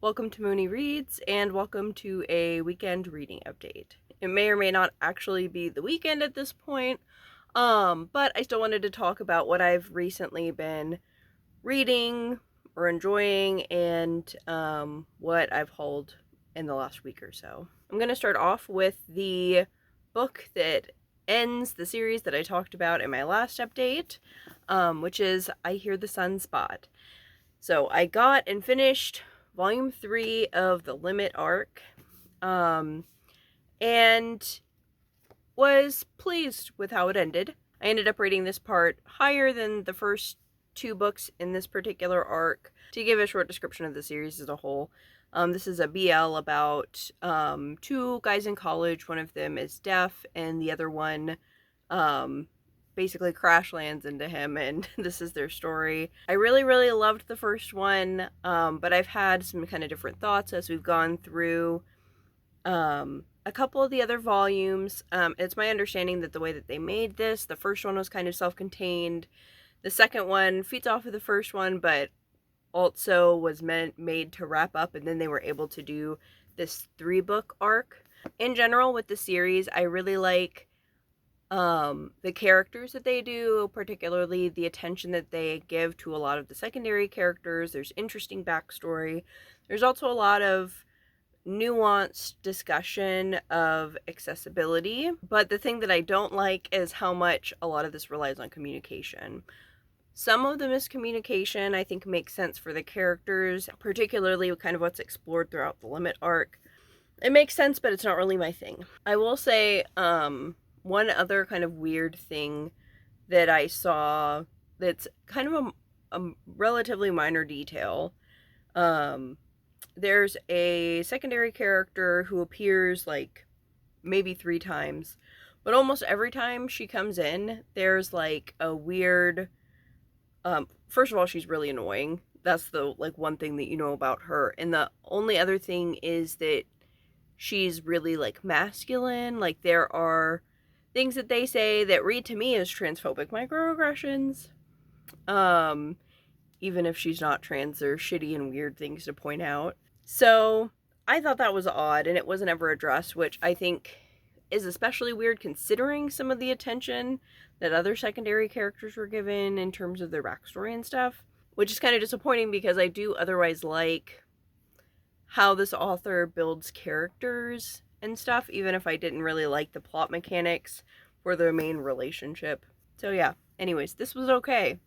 Welcome to Mooney Reads, and welcome to a weekend reading update. It may or may not actually be the weekend at this point, but I still wanted to talk about what I've recently been reading or enjoying and what I've hauled in the last week or so. I'm going to start off with the book that ends the series that I talked about in my last update, which is I Hear the Sunspot. So I got and finished Volume 3 of the Limit arc, and was pleased with how it ended. I ended up rating this part higher than the first two books in this particular arc. To give a short description of the series as a whole, this is a BL about two guys in college. One of them is deaf, and the other one basically crash lands into him, and this is their story. I really loved the first one, but I've had some kind of different thoughts as we've gone through a couple of the other volumes. It's my understanding that the way that they made this, the first one was kind of self-contained. The second one feeds off of the first one, but also was made to wrap up, and then they were able to do this 3-book arc. In general, with the series, I really like the characters that they do, particularly the attention that they give to a lot of the secondary characters. There's interesting backstory. There's also a lot of nuanced discussion of accessibility, but the thing that I don't like is how much a lot of this relies on communication. Some of the miscommunication I think makes sense for the characters, particularly kind of what's explored throughout the Limit arc. It makes sense, but it's not really my thing. I will say, one other kind of weird thing that I saw that's kind of a relatively minor detail. There's a secondary character who appears like maybe 3 times, but almost every time she comes in, there's like a weird, first of all, she's really annoying. That's the one thing that you know about her. And the only other thing is that she's really like masculine. Like there are things that they say that read to me as transphobic microaggressions. Even if she's not trans, they're shitty and weird things to point out. So I thought that was odd, and it wasn't ever addressed, which I think is especially weird considering some of the attention that other secondary characters were given in terms of their backstory and stuff, which is kind of disappointing because I do otherwise like how this author builds characters and stuff, even if I didn't really like the plot mechanics for their main relationship. So yeah, anyways, this was okay.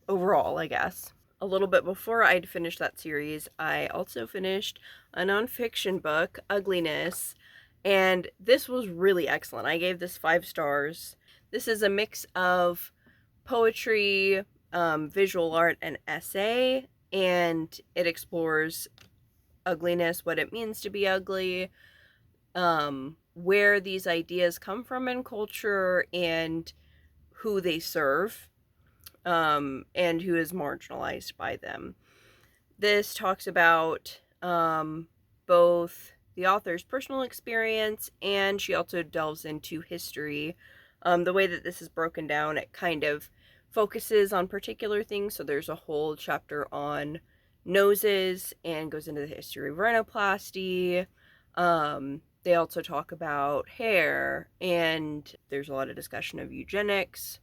Overall, I guess. A little bit before I'd finished that series, I also finished a nonfiction book, Ugliness, and this was really excellent. I gave this 5 stars. This is a mix of poetry, visual art, and essay, and it explores ugliness, what it means to be ugly, where these ideas come from in culture, and who they serve, and who is marginalized by them. This talks about both the author's personal experience, and she also delves into history. The way that this is broken down, it kind of focuses on particular things. So there's a whole chapter on noses and goes into the history of rhinoplasty. They also talk about hair, and there's a lot of discussion of eugenics,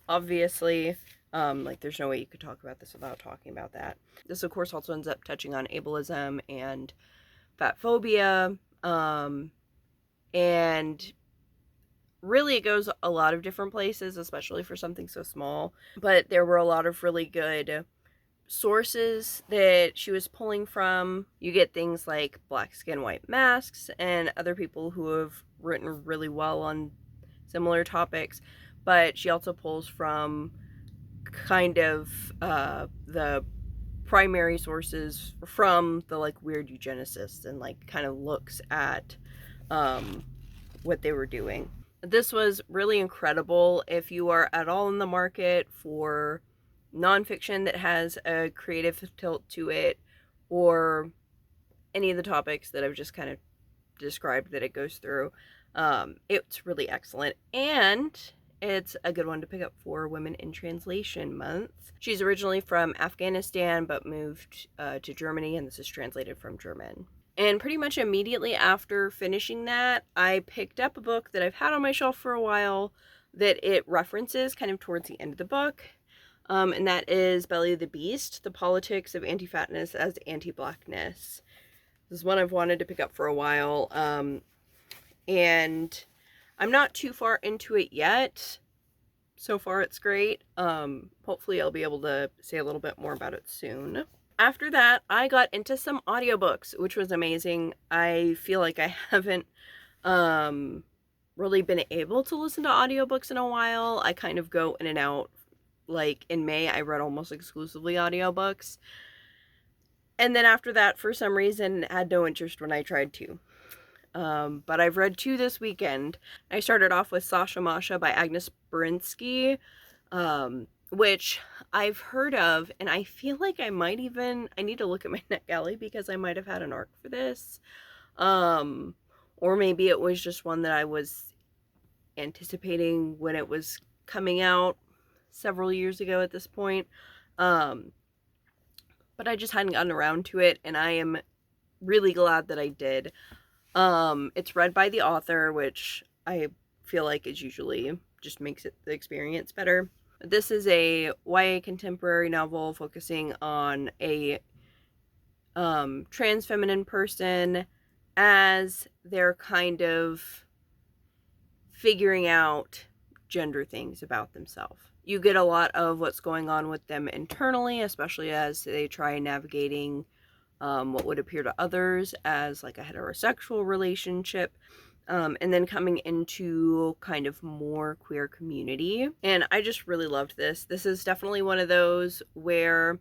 obviously. There's no way you could talk about this without talking about that. This, of course, also ends up touching on ableism and fat phobia, and really it goes a lot of different places, especially for something so small. But there were a lot of really good sources that she was pulling from. You get things like Black Skin, White Masks, and other people who have written really well on similar topics. But she also pulls from kind of the primary sources from the weird eugenicists, and kind of looks at what they were doing. This was really incredible. If you are at all in the market for nonfiction that has a creative tilt to it, or any of the topics that I've just kind of described that it goes through, it's really excellent. And It's a good one to pick up for Women in Translation Month. She's originally from Afghanistan, but moved to Germany, and this is translated from German. And pretty much immediately after finishing that, I picked up a book that I've had on my shelf for a while that it references kind of towards the end of the book. And that is Belly of the Beast, The Politics of Anti-Fatness as Anti-Blackness. This is one I've wanted to pick up for a while. And I'm not too far into it yet. So far it's great. Hopefully I'll be able to say a little bit more about it soon. After that, I got into some audiobooks, which was amazing. I feel like I haven't really been able to listen to audiobooks in a while. I kind of go in and out. Like in May, I read almost exclusively audiobooks. And then after that, for some reason, had no interest when I tried to. But I've read 2 this weekend. I started off with Sasha, Masha by Agnes Borinsky, which I've heard of, and I feel like I need to look at my NetGalley because I might have had an arc for this. Or maybe it was just one that I was anticipating when it was coming out several years ago at this point. But I just hadn't gotten around to it, and I am really glad that I did. It's read by the author, which I feel like is usually just makes the experience better. This is a YA contemporary novel focusing on a trans feminine person as they're kind of figuring out gender things about themselves. You get a lot of what's going on with them internally, especially as they try navigating what would appear to others as like a heterosexual relationship, and then coming into kind of more queer community. And I just really loved this. This is definitely one of those where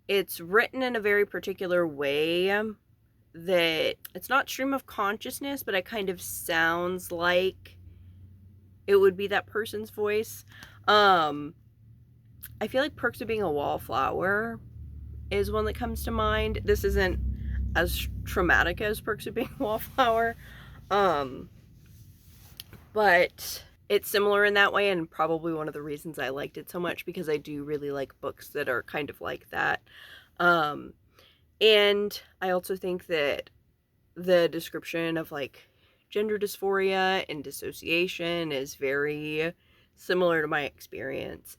it's written in a very particular way that it's not stream of consciousness, but it kind of sounds like it would be that person's voice. I feel like Perks of Being a Wallflower is one that comes to mind. This isn't as traumatic as Perks of Being a Wallflower, but it's similar in that way, and probably one of the reasons I liked it so much, because I do really like books that are kind of like that. And I also think that the description of like gender dysphoria and dissociation is very similar to my experience.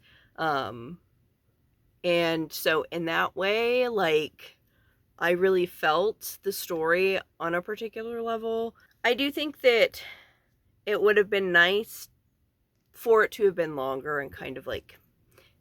And so in that way, like, I really felt the story on a particular level. I do think that it would have been nice for it to have been longer and kind of like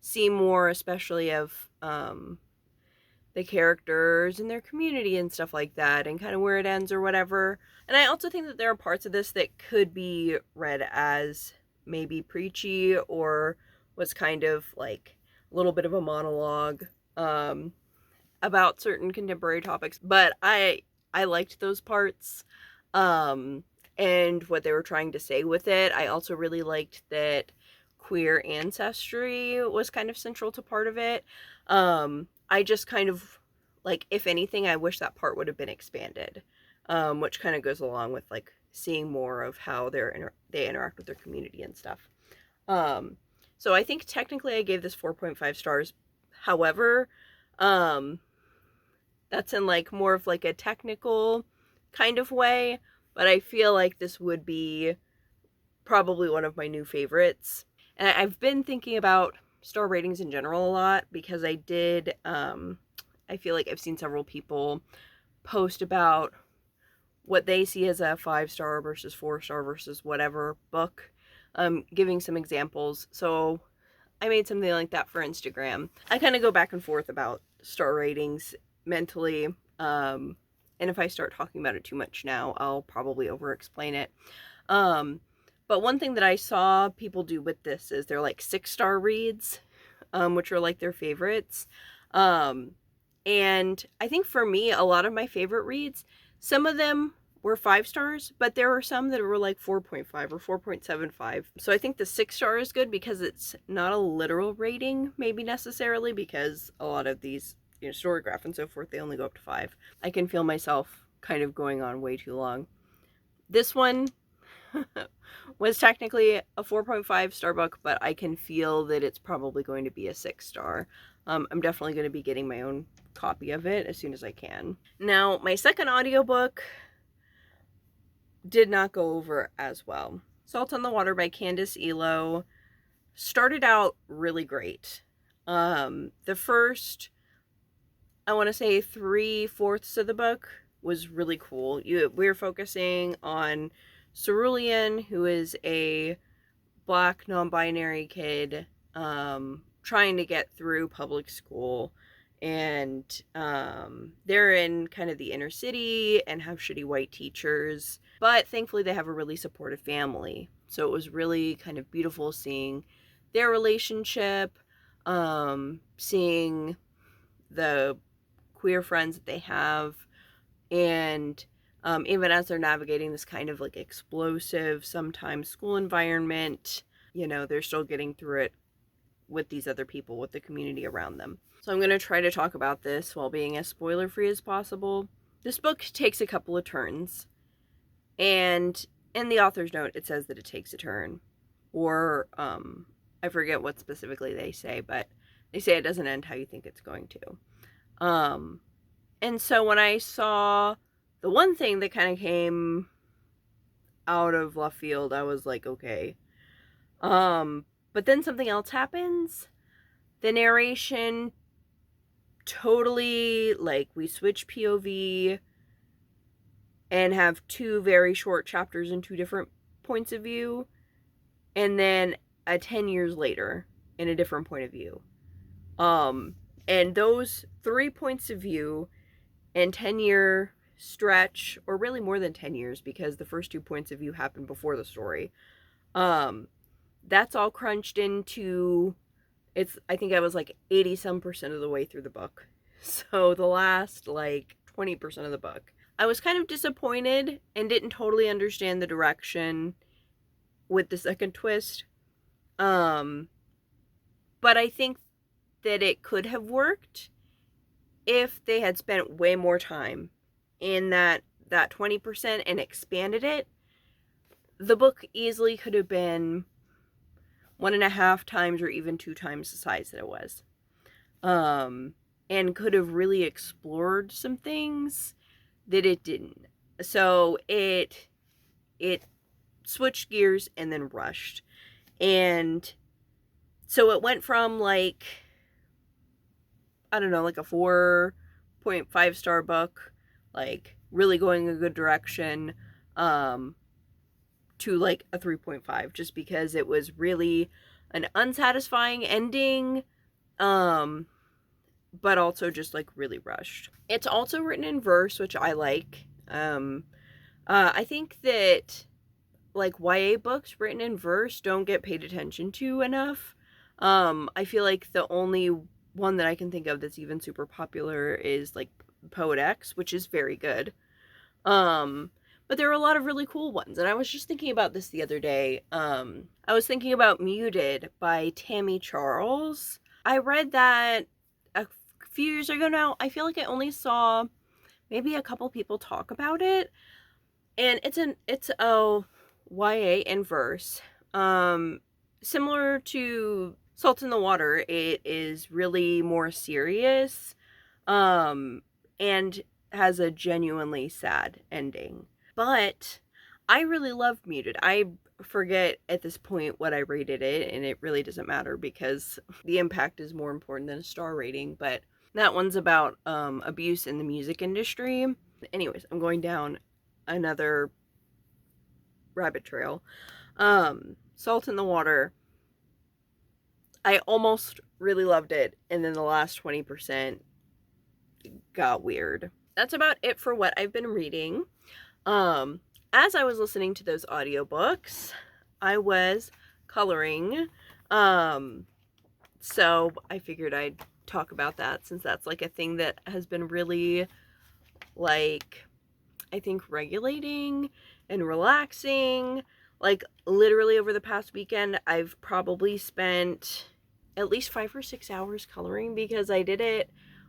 see more, especially of the characters and their community and stuff like that, and kind of where it ends or whatever. And I also think that there are parts of this that could be read as maybe preachy, or was kind of like a little bit of a monologue about certain contemporary topics, but I liked those parts and what they were trying to say with it. I also really liked that queer ancestry was kind of central to part of it. I just kind of, like, if anything, I wish that part would have been expanded, which kind of goes along with like seeing more of how they interact with their community and stuff. So I think technically I gave this 4.5 stars. However, that's in like more of like a technical kind of way, but I feel like this would be probably one of my new favorites. And I've been thinking about star ratings in general a lot, because I feel like I've seen several people post about what they see as a 5-star versus 4-star versus whatever book, giving some examples. So I made something like that for Instagram. I kind of go back and forth about star ratings mentally, and if I start talking about it too much now, I'll probably over-explain it. But one thing that I saw people do with this is they're like 6-star reads, which are like their favorites. And I think for me, a lot of my favorite reads, some of them were 5 stars, but there were some that were like 4.5 or 4.75. So I think the 6-star is good because it's not a literal rating, maybe necessarily, because a lot of these, you know, Storygraph and so forth, they only go up to 5. I can feel myself kind of going on way too long. This one, was technically a 4.5 star book, but I can feel that it's probably going to be a 6 star. I'm definitely going to be getting my own copy of it as soon as I can. Now, my second audiobook did not go over as well. Salt on the Water by Candace Iloh started out really great. The first, I want to say 3/4 of the book was really cool. We're focusing on Cerulean, who is a Black non-binary kid trying to get through public school, and they're in kind of the inner city and have shitty white teachers, but thankfully they have a really supportive family. So it was really kind of beautiful seeing their relationship, seeing the queer friends that they have, and even as they're navigating this kind of like explosive sometimes school environment, you know, they're still getting through it with these other people, with the community around them. So I'm going to try to talk about this while being as spoiler free as possible. This book takes a couple of turns, and in the author's note it says that it takes a turn, or I forget what specifically they say, but they say it doesn't end how you think it's going to. And so when I saw the one thing that kind of came out of left field, I was like, okay. But then something else happens. The narration totally, like, we switch POV and have 2 very short chapters and 2 different points of view, and then 10 years later in a different point of view. And those 3 points of view and 10-year stretch, or really more than 10 years because the first 2 points of view happened before the story, that's all crunched into, I think I was like 80-some% of the way through the book. So the last like 20% of the book, I was kind of disappointed and didn't totally understand the direction with the second twist. But I think that it could have worked if they had spent way more time in that 20% and expanded it. The book easily could have been 1.5 times or even 2 times the size that it was. And could have really explored some things that it didn't. So it switched gears and then rushed. And so it went from like, I don't know, like a 4.5 star book, like really going a good direction, to like a 3.5, just because it was really an unsatisfying ending, but also just like really rushed. It's also written in verse, which I like. I think that like YA books written in verse don't get paid attention to enough. I feel like the only one that I can think of that's even super popular is like Poet X, which is very good. But there are a lot of really cool ones, and I was just thinking about this the other day. I was thinking about Muted by Tammy Charles. I read that a few years ago now. I feel like I only saw maybe a couple people talk about it, and it's a YA in verse. Similar to Salt in the Water, it is really more serious, and has a genuinely sad ending. But I really loved Muted. I forget at this point what I rated it, and it really doesn't matter because the impact is more important than a star rating. But that one's about abuse in the music industry. Anyways, I'm going down another rabbit trail. Salt in the Water, I almost really loved it, and then the last 20% got weird. That's about it for what I've been reading. As I was listening to those audiobooks, I was coloring. So I figured I'd talk about that, since that's like a thing that has been really, like, I think regulating and relaxing. Like, literally over the past weekend, I've probably spent at least 5 or 6 hours coloring, because I did it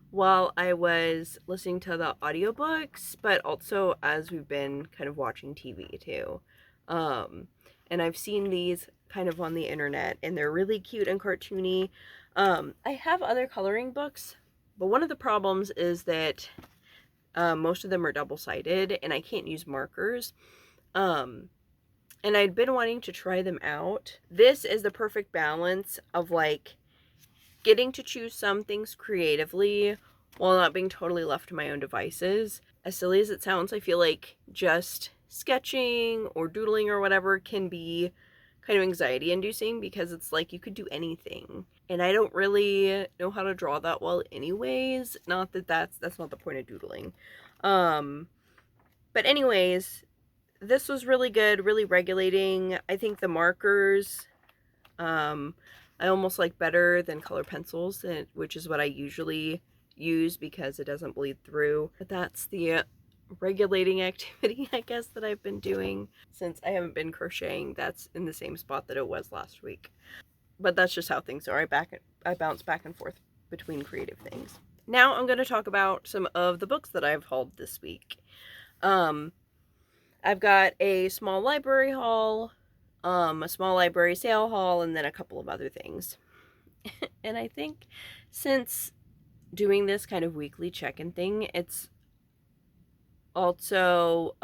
while I was listening to the audiobooks, but also as we've been kind of watching TV too. And I've seen these kind of on the internet, and they're really cute and cartoony. I have other coloring books, but one of the problems is that most of them are double-sided, and I can't use markers. And I'd been wanting to try them out. This is the perfect balance of like getting to choose some things creatively while not being totally left to my own devices. As silly as it sounds, I feel like just sketching or doodling or whatever can be kind of anxiety inducing, because it's like you could do anything, and I don't really know how to draw that well anyways. Not that that's not the point of doodling. But anyways, this was really good, really regulating. I think the markers I almost like better than color pencils, which is what I usually use because it doesn't bleed through. But that's the regulating activity, I guess, that I've been doing since I haven't been crocheting. That's in the same spot that it was last week. But that's just how things are. I bounce back and forth between creative things. Now I'm going to talk about some of the books that I've hauled this week. I've got a small library haul, a small library sale haul, and then a couple of other things. And I think since doing this kind of weekly check-in thing, it's also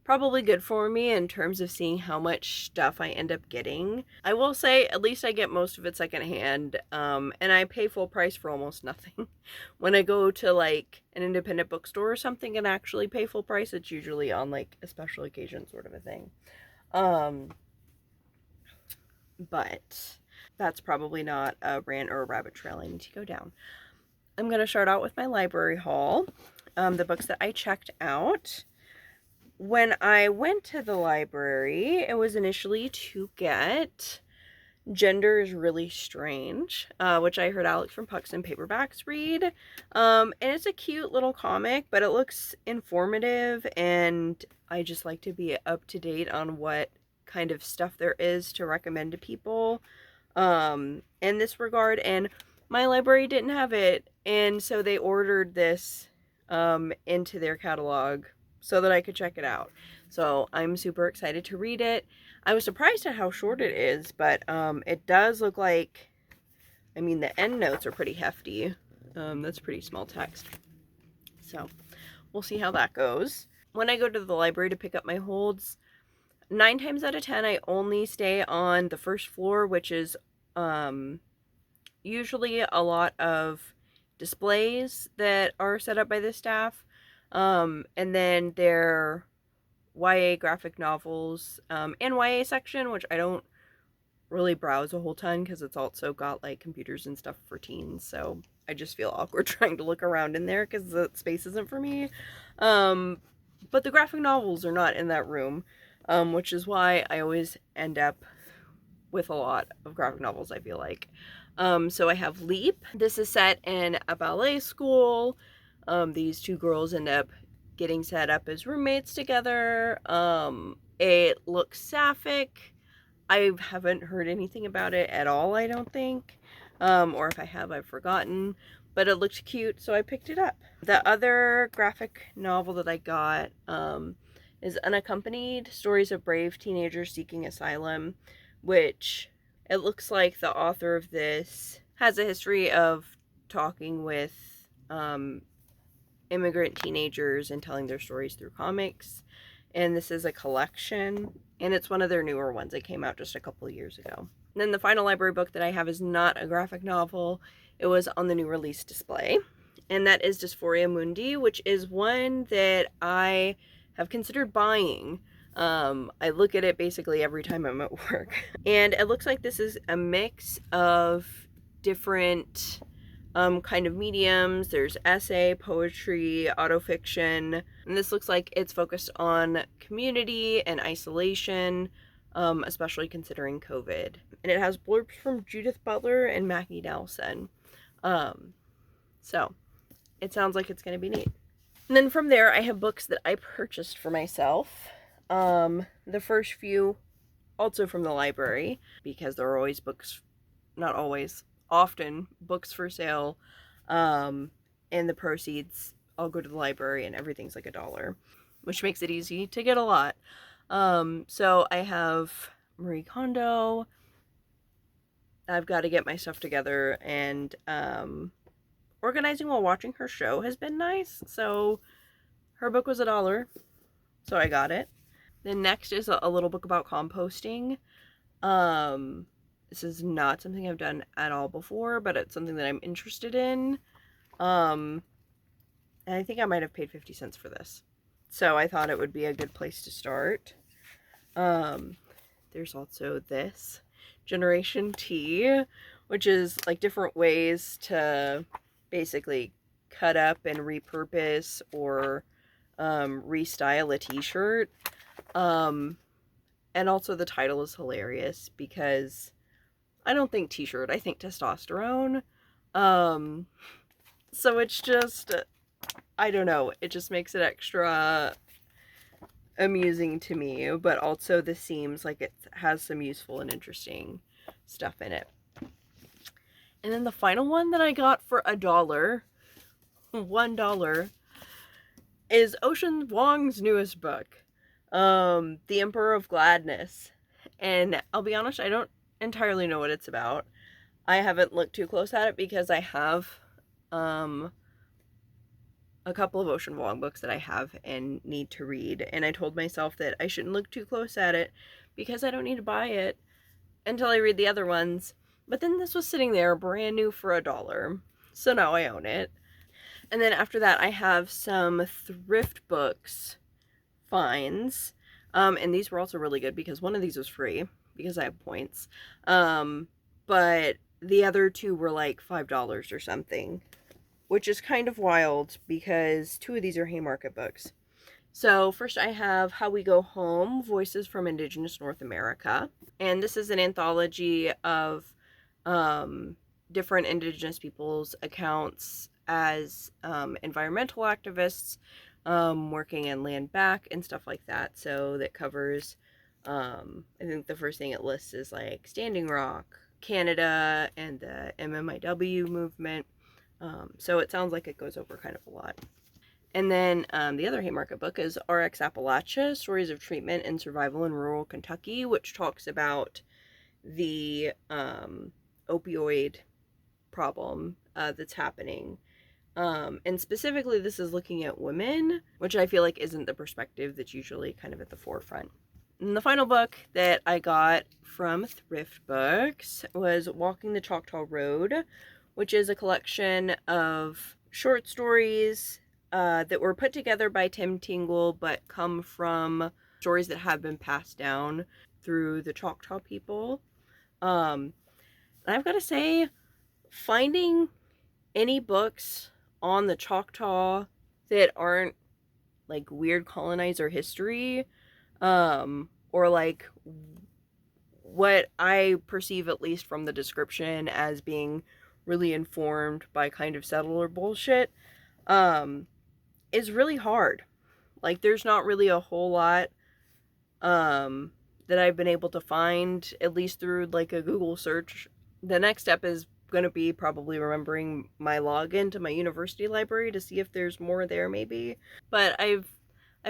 probably good for me in terms of seeing how much stuff I end up getting. I will say at least I get most of it secondhand, and I pay full price for almost nothing. When I go to like an independent bookstore or something and actually pay full price, it's usually on like a special occasion sort of a thing. But that's probably not a rant or a rabbit trail I need to go down. I'm going to start out with my library haul, the books that I checked out. When I went to the library, it was initially to get Gender is Really Strange, which I heard Alex from Pucks and Paperbacks read. And it's a cute little comic, but it looks informative, and I just like to be up to date on what kind of stuff there is to recommend to people in this regard. And my library didn't have it, and so they ordered this into their catalog so that I could check it out. So I'm super excited to read it. I was surprised at how short it is, but it does look like, I mean, the end notes are pretty hefty. That's pretty small text. So we'll see how that goes. When I go to the library to pick up my holds, 9 times out of 10, I only stay on the first floor, which is usually a lot of displays that are set up by the staff. And then their YA graphic novels and YA section, which I don't really browse a whole ton because it's also got like computers and stuff for teens, so I just feel awkward trying to look around in there because the space isn't for me. But the graphic novels are not in that room, which is why I always end up with a lot of graphic novels, I feel like. So I have Leap. This is set in a ballet school. These two girls end up getting set up as roommates together. It looks sapphic. I haven't heard anything about it at all, I don't think. Or if I have, I've forgotten. But it looked cute, so I picked it up. The other graphic novel that I got is Unaccompanied, Stories of Brave Teenagers Seeking Asylum, which it looks like the author of this has a history of talking with immigrant teenagers and telling their stories through comics. And this is a collection, and it's one of their newer ones. It came out just a couple of years ago. And then the final library book that I have is not a graphic novel. It was on the new release display, and that is Dysphoria Mundi, which is one that I have considered buying. I look at it basically every time I'm at work. And it looks like this is a mix of different kind of mediums. There's essay, poetry, autofiction, and this looks like it's focused on community and isolation, especially considering COVID. And it has blurbs from Judith Butler and Mackie Nelson. So it sounds like it's going to be neat. And then from there, I have books that I purchased for myself. The first few also from the library, because there are always books, not always, often books for sale, and the proceeds all go to the library, and everything's like $1, which makes it easy to get a lot. So I have Marie Kondo. I've got to get my stuff together, and organizing while watching her show has been nice. So her book was $1, so I got it. Then next is a little book about composting. This is not something I've done at all before, but it's something that I'm interested in. And I think I might have paid 50 cents for this. So I thought it would be a good place to start. There's also this Generation T, which is like different ways to basically cut up and repurpose or restyle a t-shirt. And also the title is hilarious because I don't think t-shirt, I think testosterone. So it's just, I don't know, it just makes it extra amusing to me, but also this seems like it has some useful and interesting stuff in it. And then the final one that I got for $1, is Ocean Vuong's newest book, The Emperor of Gladness. And I'll be honest, I don't entirely know what it's about. I haven't looked too close at it because I have a couple of Ocean Vuong books that I have and need to read, and I told myself that I shouldn't look too close at it because I don't need to buy it until I read the other ones. But then this was sitting there brand new for $1, so now I own it. And then after that I have some thrift books finds, and these were also really good because one of these was free because I have points, but the other two were like $5 or something, which is kind of wild because 2 of these are Haymarket books. So first I have How We Go Home, Voices from Indigenous North America. And this is an anthology of different Indigenous people's accounts as environmental activists, working in land back and stuff like that. So that covers, I think the first thing it lists is like Standing Rock, Canada, and the MMIW movement. So it sounds like it goes over kind of a lot. And then the other Haymarket book is RX Appalachia, Stories of Treatment and Survival in Rural Kentucky, which talks about the opioid problem that's happening. And specifically this is looking at women, which I feel like isn't the perspective that's usually kind of at the forefront. And the final book that I got from Thrift Books was Walking the Choctaw Road, which is a collection of short stories that were put together by Tim Tingle, but come from stories that have been passed down through the Choctaw people. And I've got to say, finding any books on the Choctaw that aren't like weird colonizer history, or like what I perceive, at least from the description, as being really informed by kind of settler bullshit, is really hard. Like, there's not really a whole lot that I've been able to find, at least through like a Google search. The next step is going to be probably remembering my login to my university library to see if there's more there maybe. But I've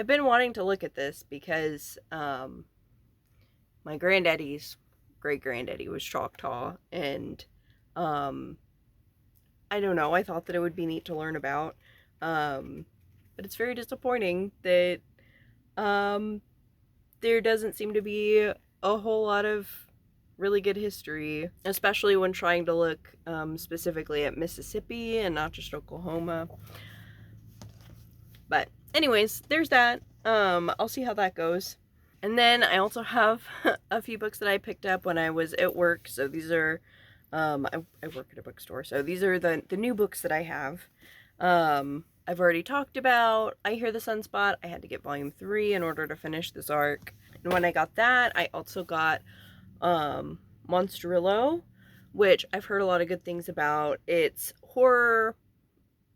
been wanting to look at this because my granddaddy's great-granddaddy was Choctaw, and I don't know, I thought that it would be neat to learn about, but it's very disappointing that there doesn't seem to be a whole lot of really good history, especially when trying to look specifically at Mississippi and not just Oklahoma. But anyways, there's that. I'll see how that goes. And then I also have a few books that I picked up when I was at work. So these are, I work at a bookstore, so these are the new books that I have. I've already talked about I Hear the Sunspot. I had to get volume 3 in order to finish this arc. And when I got that, I also got Monstrillo, which I've heard a lot of good things about. It's horror,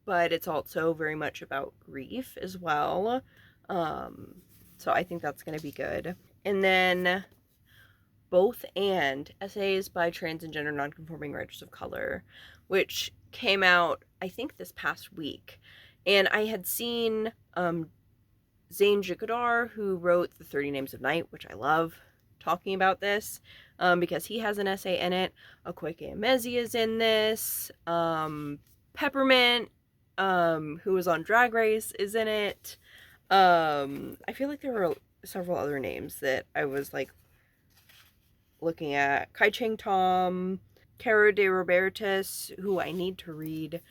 but it's also very much about grief as well. So I think that's going to be good. And then Both and Essays by Trans and Gender Nonconforming Writers of Color, which came out, I think, this past week. And I had seen Zane Jikadar, who wrote The 30 Names of Night, which I love talking about this, because he has an essay in it. Akweke Emezi is in this. Peppermint, who was on Drag Race, is in it. I feel like there were several other names that I was like looking at. Kai Cheng Tom, Cara de Robertis, who I need to read.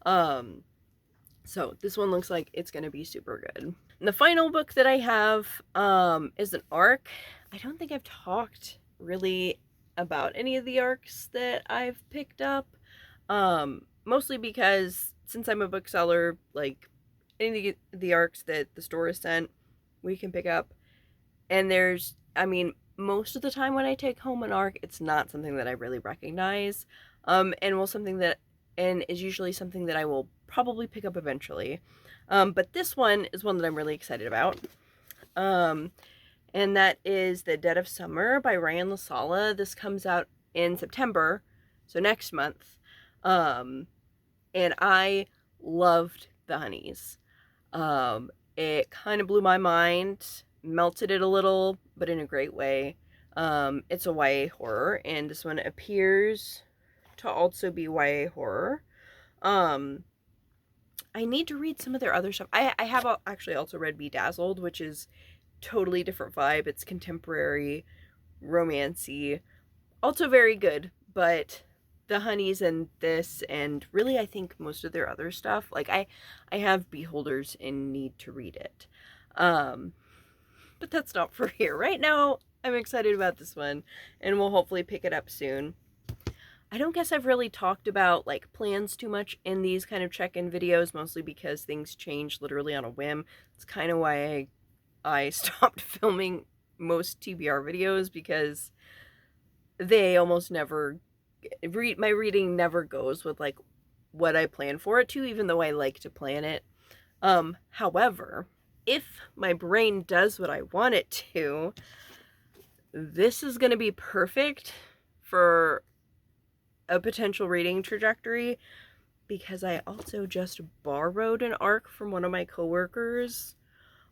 So this one looks like it's gonna be super good. And the final book that I have is an arc. I don't think I've talked really about any of the arcs that I've picked up. Mostly because since I'm a bookseller, like any of the arcs that the store has sent, we can pick up. And there's, I mean, most of the time when I take home an arc, it's not something that I really recognize. And is usually something that I will probably pick up eventually. But this one is one that I'm really excited about. And that is The Dead of Summer by Ryan LaSala. This comes out in September, so next month. And I loved The Honeys. It kind of blew my mind, melted it a little, but in a great way. It's a YA horror, and this one appears to also be YA horror. I need to read some of their other stuff. I have actually also read Bedazzled, which is totally different vibe. It's contemporary, romancy, also very good, but The Honeys and this, and really I think most of their other stuff, like I have Beholders and need to read it. But that's not for here. Right now, I'm excited about this one, and we'll hopefully pick it up soon. I don't guess I've really talked about like plans too much in these kind of check-in videos, mostly because things change literally on a whim. It's kind of why I stopped filming most TBR videos, because they almost never, my reading never goes with like what I plan for it to, even though I like to plan it. However, if my brain does what I want it to, this is going to be perfect for a potential reading trajectory, because I also just borrowed an arc from one of my coworkers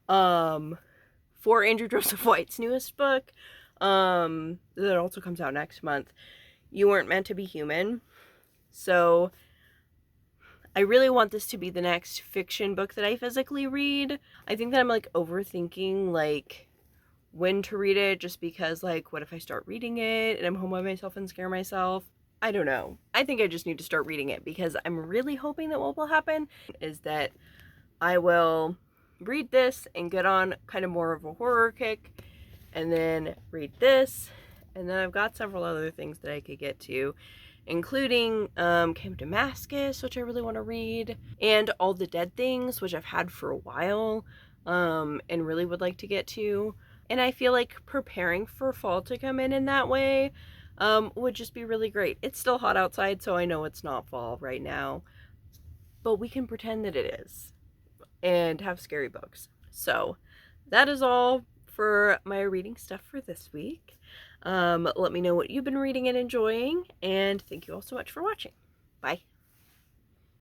for Andrew Joseph White's newest book that also comes out next month, You Weren't Meant to Be Human. So I really want this to be the next fiction book that I physically read. I think that I'm like overthinking like when to read it, just because like what if I start reading it and I'm home by myself and scare myself? I don't know. I think I just need to start reading it, because I'm really hoping that what will happen is that I will read this and get on kind of more of a horror kick, and then read this, and then I've got several other things that I could get to, including Camp Damascus, which I really want to read, and All the Dead Things, which I've had for a while, and really would like to get to. And I feel like preparing for fall to come in that way would just be really great. It's still hot outside, so I know it's not fall right now, but we can pretend that it is and have scary books. So that is all for my reading stuff for this week. Let me know what you've been reading and enjoying, and thank you all so much for watching. Bye.